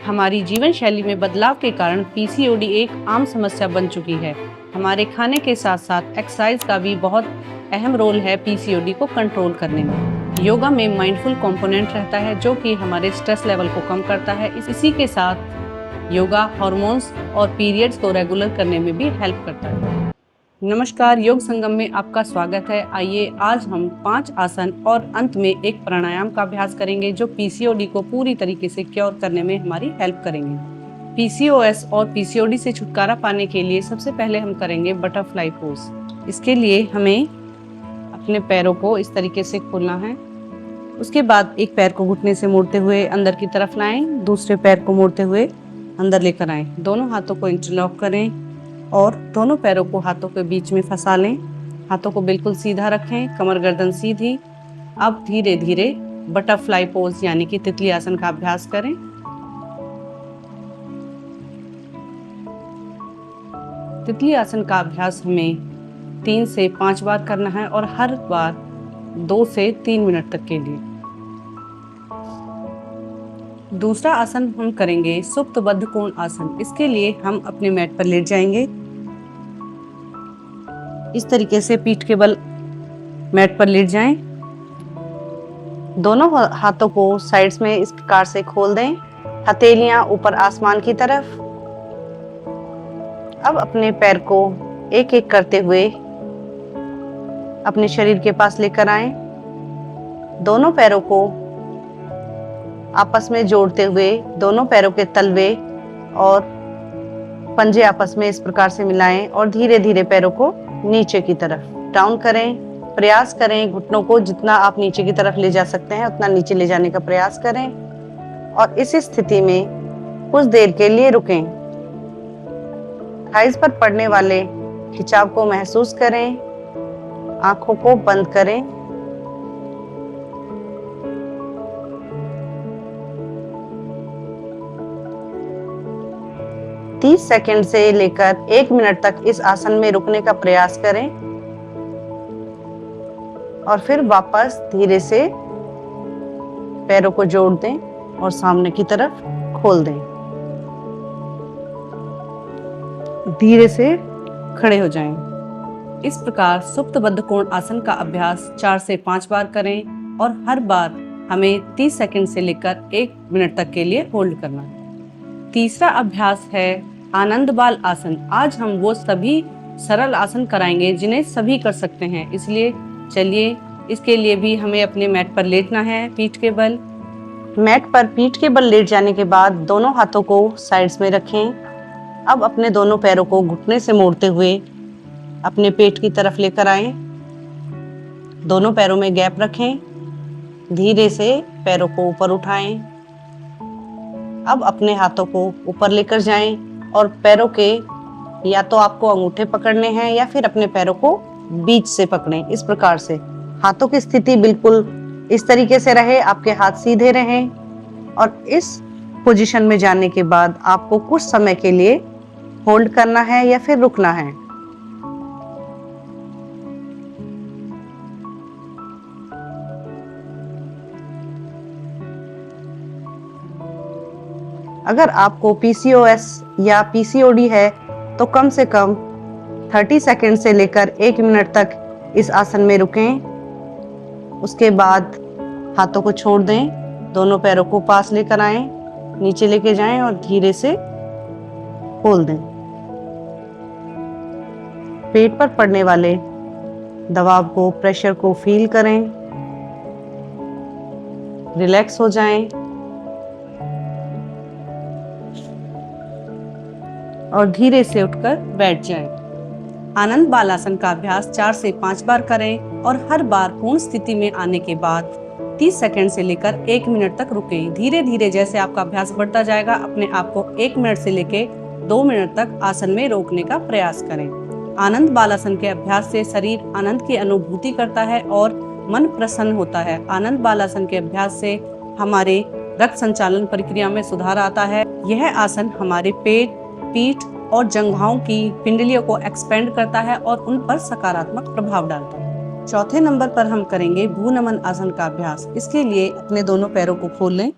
हमारी जीवन शैली में बदलाव के कारण पीसीओडी एक आम समस्या बन चुकी है। हमारे खाने के साथ साथ एक्सरसाइज का भी बहुत अहम रोल है पीसीओडी को कंट्रोल करने में। योगा में माइंडफुल कंपोनेंट रहता है जो कि हमारे स्ट्रेस लेवल को कम करता है। इसी के साथ योगा हार्मोन्स और पीरियड्स को रेगुलर करने में भी हेल्प करता है। नमस्कार, योग संगम में आपका स्वागत है। आइए आज हम 5 आसन और अंत में एक प्राणायाम का अभ्यास करेंगे जो पीसीओडी को पूरी तरीके से क्योर करने में हमारी हेल्प करेंगे। पीसीओएस और पीसीओडी से छुटकारा पाने के लिए सबसे पहले हम करेंगे बटरफ्लाई पोज। इसके लिए हमें अपने पैरों को इस तरीके से खोलना है। उसके बाद एक पैर को घुटने से मोड़ते हुए अंदर की तरफ लाएं, दूसरे पैर को मोड़ते हुए अंदर लेकर आएं। दोनों हाथों को इंटरलॉक करें और दोनों पैरों को हाथों के बीच में फंसा लें। हाथों को बिल्कुल सीधा रखें, कमर गर्दन सीधी। अब धीरे धीरे बटरफ्लाई पोज यानी कि तितली आसन का अभ्यास करें। तितली आसन का अभ्यास हमें 3 से 5 बार करना है और हर बार 2 से 3 मिनट तक के लिए। दूसरा आसन हम करेंगे सुप्त बद्ध कोण आसन। इसके लिए हम अपने मैट पर लेट जाएंगे। इस तरीके से पीठ के बल मैट पर लेट जाएं। दोनों हाथों को साइड्स में इस प्रकार से खोल दें, हथेलियां ऊपर आसमान की तरफ। अब अपने पैर को एक एक करते हुए अपने शरीर के पास लेकर आएं। दोनों पैरों को आपस में जोड़ते हुए दोनों पैरों के तलवे और पंजे आपस में इस प्रकार से मिलाएं और धीरे धीरे पैरों को नीचे की तरफ डाउन करें। प्रयास करें घुटनों को जितना आप नीचे की तरफ ले जा सकते हैं उतना नीचे ले जाने का प्रयास करें और इस स्थिति में कुछ देर के लिए रुकें। थाइस पर पड़ने वाले खिंचाव को महसूस करें। आंखों को बंद करें। तीस सेकंड से लेकर 1 मिनट तक इस आसन में रुकने का प्रयास करें और फिर वापस धीरे से पैरों को जोड़ दें और सामने की तरफ खोल दें। धीरे से खड़े हो जाएं। इस प्रकार सुप्त बद्ध कोण आसन का अभ्यास 4 से 5 बार करें और हर बार हमें 30 सेकंड से लेकर 1 मिनट तक के लिए होल्ड करना है। तीसरा अभ्यास है आनंद बाल आसन। आज हम वो सभी सरल आसन कराएंगे जिन्हें सभी कर सकते हैं, इसलिए चलिए इसके लिए भी हमें अपने मैट पर लेटना है पीठ के बल। मैट पर पीठ के बल लेट जाने के बाद दोनों हाथों को साइड्स में रखें। अब अपने दोनों पैरों को घुटने से मोड़ते हुए अपने पेट की तरफ लेकर आएं। दोनों पैरों में गैप रखें। धीरे से पैरों को ऊपर उठाएं। अब अपने हाथों को ऊपर लेकर जाएं और पैरों के या तो आपको अंगूठे पकड़ने हैं या फिर अपने पैरों को बीच से पकड़ें। इस प्रकार से हाथों की स्थिति बिल्कुल इस तरीके से रहे, आपके हाथ सीधे रहें और इस पोजीशन में जाने के बाद आपको कुछ समय के लिए होल्ड करना है या फिर रुकना है। अगर आपको पीसीओएस या पीसीओडी है तो कम से कम 30 सेकंड से लेकर 1 मिनट तक इस आसन में रुकें। उसके बाद हाथों को छोड़ दें, दोनों पैरों को पास लेकर आएं, नीचे लेके जाएं और धीरे से खोल दें। पेट पर पड़ने वाले दबाव को, प्रेशर को फील करें, रिलैक्स हो जाएं और धीरे से उठकर बैठ जाएं। आनंद बाल आसन का अभ्यास 4 से 5 बार करें और हर बार पूर्ण स्थिति में आने के बाद 30 सेकंड से लेकर 1 मिनट तक रुकें। धीरे धीरे जैसे आपका अभ्यास बढ़ता जाएगा अपने आप को 1 मिनट से लेकर 2 मिनट तक आसन में रोकने का प्रयास करें। आनंद बाल आसन के अभ्यास से शरीर आनंद की अनुभूति करता है और मन प्रसन्न होता है। आनंद बाल आसन के अभ्यास से हमारे रक्त संचालन प्रक्रिया में सुधार आता है। यह आसन हमारे पेट, पीठ और जंघाओं की पिंडलियों को एक्सपेंड करता है और उन पर सकारात्मक प्रभाव डालता है। चौथे नंबर पर हम करेंगे भूनमन आसन का अभ्यास। इसके लिए अपने दोनों पैरों को खोल लें,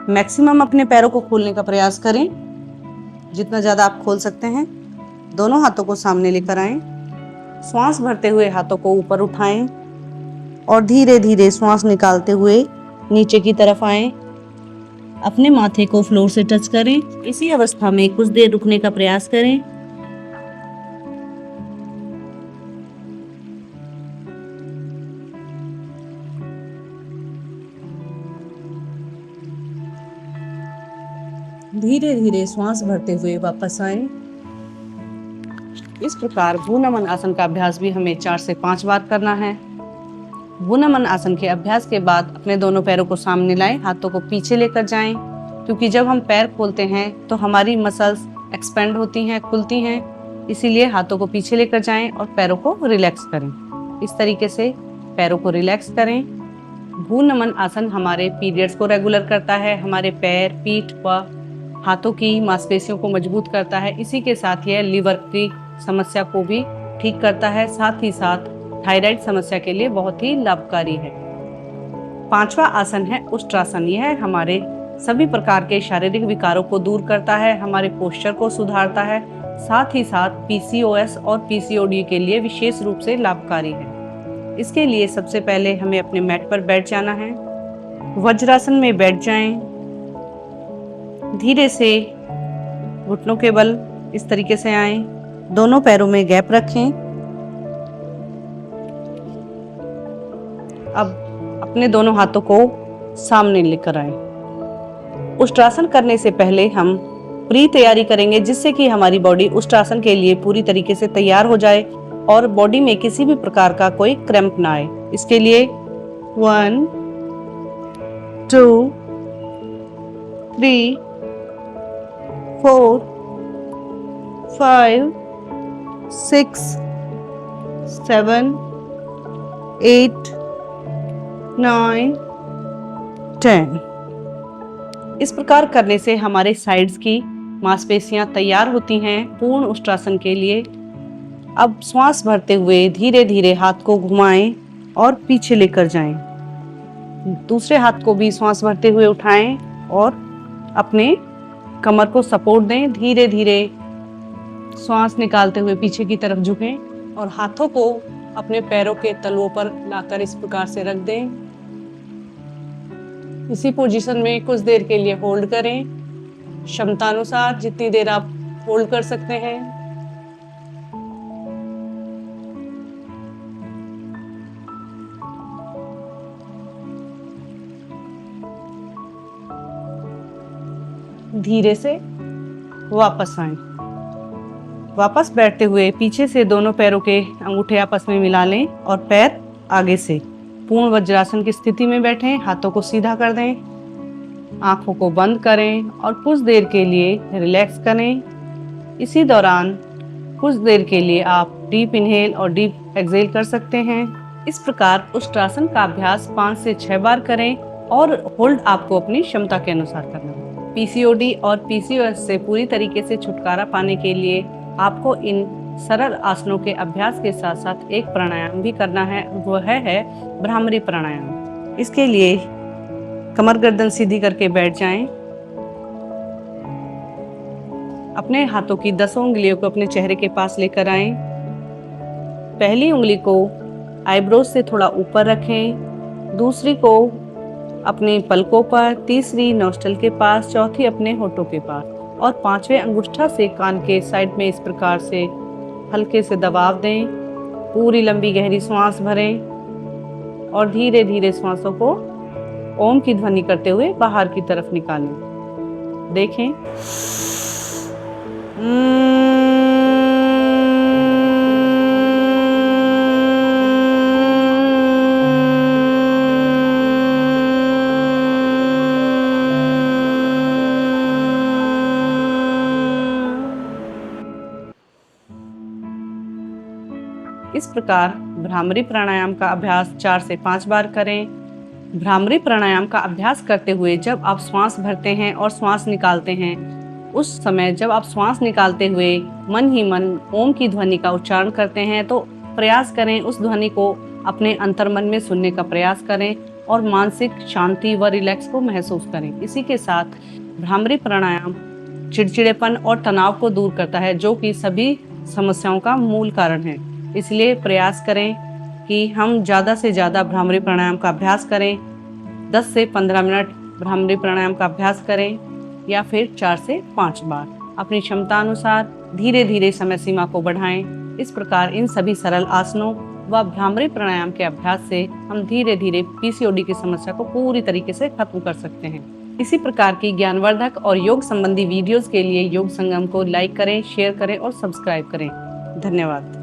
मैक्सिमम अपने पैरों को खोलने का प्रयास करें, जितना ज़्यादा आप खोल सकते हैं। दोनों हाथों को सामने लेकर आएं। श्वास भरते हुए हाथों को ऊपर उठाएं और धीरे धीरे श्वास निकालते हुए नीचे की तरफ आएं। अपने माथे को फ्लोर से टच करें। इसी अवस्था में कुछ देर रुकने का प्रयास करें। धीरे धीरे श्वास भरते हुए वापस आएं। इस प्रकार भ्रू नमन आसन का अभ्यास भी हमें 4 से 5 बार करना है। भ्रू नमन आसन के अभ्यास के बाद अपने दोनों पैरों को सामने लाएं, हाथों को पीछे लेकर जाएं, क्योंकि जब हम पैर खोलते हैं तो हमारी मसल्स एक्सपेंड होती हैं, खुलती हैं। इसीलिए हाथों को पीछे लेकर जाएं और पैरों को रिलैक्स करें। इस तरीके से पैरों को रिलैक्स करें। भ्रू नमन आसन हमारे पीरियड्स को रेगुलर करता है, हमारे पैर, पीठ व हाथों की मांसपेशियों को मजबूत करता है। इसी के साथ यह लिवर की समस्या को भी ठीक करता है, साथ ही साथ थायराइड समस्या के लिए बहुत ही लाभकारी है। 5वां आसन है उष्ट्रासन। यह हमारे सभी प्रकार के शारीरिक विकारों को दूर करता है, हमारे पोस्चर को सुधारता है, साथ ही साथ पीसीओएस और पीसीओडी के लिए विशेष रूप से लाभकारी है। इसके लिए सबसे पहले हमें अपने मैट पर बैठ जाना है। वज्रासन में बैठ जाएं। धीरे से घुटनों के बल इस तरीके से आएं। दोनों पैरों में गैप रखें। अब अपने दोनों हाथों को सामने लेकर आएं। उष्ट्रासन करने से पहले हम प्री तैयारी करेंगे, जिससे कि हमारी बॉडी उष्ट्रासन के लिए पूरी तरीके से तैयार हो जाए और बॉडी में किसी भी प्रकार का कोई क्रैम्प ना आए। इसके लिए 1 2 3 4 5 6 7 8 9 10। इस प्रकार करने से हमारे साइड्स की मांसपेशियां तैयार होती हैं पूर्ण उष्ट्रासन के लिए। अब श्वास भरते हुए धीरे धीरे हाथ को घुमाएं और पीछे लेकर जाएं। दूसरे हाथ को भी श्वास भरते हुए उठाएं और अपने कमर को सपोर्ट दें। धीरे धीरे श्वास निकालते हुए पीछे की तरफ झुकें और हाथों को अपने पैरों के तलवों पर लाकर इस प्रकार से रख दें। इसी पोजीशन में कुछ देर के लिए होल्ड करें, क्षमतानुसार जितनी देर आप होल्ड कर सकते हैं। धीरे से वापस आएं। वापस बैठते हुए पीछे से दोनों पैरों के अंगूठे आपस में मिला लें और पैर आगे से पूर्ण वज्रासन की स्थिति में बैठें। हाथों को सीधा कर दें, आंखों को बंद करें और कुछ देर के लिए रिलैक्स करें। इसी दौरान कुछ देर के लिए आप डीप इनहेल और डीप एक्सहेल कर सकते हैं। इस प्रकार उष्ट्रासन का अभ्यास 5 से 6 बार करें और होल्ड आपको अपनी क्षमता के अनुसार करना है। पीसीओडी और पीसीओएस से पूरी तरीके से छुटकारा पाने के लिए आपको इन सरल आसनों के अभ्यास के साथ साथ एक प्राणायाम भी करना है, वह है भ्रामरी प्राणायाम। इसके लिए कमर गर्दन सीधी करके बैठ जाएं। अपने हाथों की 10 उंगलियों को अपने चेहरे के पास लेकर आएं। पहली उंगली को आईब्रोज से थोड़ा ऊपर रखें, दूसरी को अपनी पलकों पर, तीसरी नोस्ट्रल के पास, चौथी अपने होठों के पास और 5वें अंगुष्ठा से कान के साइड में इस प्रकार से हल्के से दबाव दें। पूरी लंबी गहरी श्वास भरें और धीरे धीरे श्वासों को ओम की ध्वनि करते हुए बाहर की तरफ निकालें। देखें। इस प्रकार भ्रामरी प्राणायाम का अभ्यास 4 से 5 बार करें। भ्रामरी प्राणायाम का अभ्यास करते हुए जब आप श्वास भरते हैं और श्वास निकालते हैं, उस समय जब आप श्वास निकालते हुए मन ही मन ओम की ध्वनि का उच्चारण करते हैं तो प्रयास करें उस ध्वनि को अपने अंतर्मन में सुनने का प्रयास करें और मानसिक शांति व रिलैक्स को महसूस करें। इसी के साथ भ्रामरी प्राणायाम चिड़चिड़ेपन और तनाव को दूर करता है, जो कि सभी समस्याओं का मूल कारण है। इसलिए प्रयास करें कि हम ज़्यादा से ज़्यादा भ्रामरी प्राणायाम का अभ्यास करें। 10 से 15 मिनट भ्रामरी प्राणायाम का अभ्यास करें या फिर 4 से 5 बार। अपनी क्षमता अनुसार धीरे धीरे समय सीमा को बढ़ाएं। इस प्रकार इन सभी सरल आसनों व भ्रामरी प्राणायाम के अभ्यास से हम धीरे धीरे पीसीओडी की समस्या को पूरी तरीके से खत्म कर सकते हैं। इसी प्रकार की ज्ञानवर्धक और योग संबंधी वीडियोस के लिए योग संगम को लाइक करें, शेयर करें और सब्सक्राइब करें। धन्यवाद।